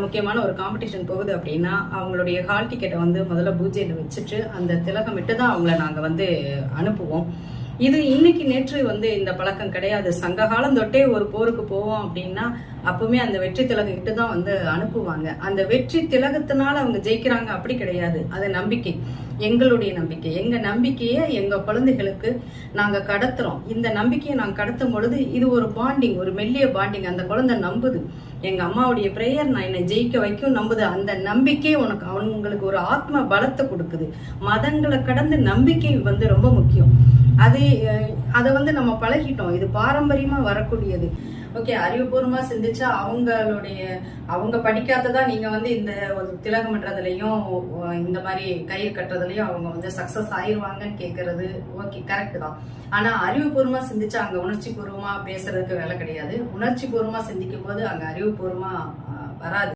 முக்கியமான ஒரு காம்படிஷன் போகுது அப்படின்னா அவங்களுடைய ஹால் டிக்கெட்டை வந்து முதல்ல பூஜையில வச்சுட்டு அந்த திலகமிட்டு தான் அவங்கள நாங்க வந்து அனுப்புவோம். இது இன்னைக்கு நேற்று வந்து இந்த பழக்கம் கிடையாது. சங்க காலம் தொட்டே ஒரு போருக்கு போவோம் அப்படின்னா அப்பவுமே அந்த வெற்றி திலகம் இட்டு தான் வந்து அனுப்புவாங்க. அந்த வெற்றி திலகத்தினால அவங்க ஜெயிக்கிறாங்க அப்படி கிடையாது. அது நம்பிக்கை, எங்களுடைய நம்பிக்கை. எங்க நம்பிக்கையை எங்க குழந்தைகளுக்கு நாங்க கடத்துறோம். இந்த நம்பிக்கையை நாங்க கடத்தும் பொழுது இது ஒரு பாண்டிங், ஒரு மெல்லிய பாண்டிங். அந்த குழந்தை நம்புது, எங்க அம்மாவுடைய பிரேயர் நான் என்னை ஜெயிக்க வைக்கும் நம்புது. அந்த நம்பிக்கை உனக்கு அவங்களுக்கு ஒரு ஆத்ம பலத்தை கொடுக்குது. மதங்களை கடந்து நம்பிக்கை வந்து ரொம்ப முக்கியம். அதை வந்து நம்ம பழகிட்டோம். இது பாரம்பரியமா வரக்கூடியது. ஓகே, அறிவுபூர்வமா சிந்திச்சா அவங்க படிக்காததா நீங்க வந்து இந்த திலகமிடுறதுலயும் இந்த மாதிரி கயிறு கட்டுறதுலயும் அவங்க வந்து சக்சஸ் ஆயிருவாங்கன்னு கேட்கறது ஓகே, கரெக்ட் தான். ஆனா அறிவுபூர்வமா சிந்திச்சா அங்க உணர்ச்சி பூர்வமா பேசுறதுக்கு வேலை கிடையாது. உணர்ச்சி பூர்வமா சிந்திக்கும் போது அங்க அறிவுபூர்வமா வராது.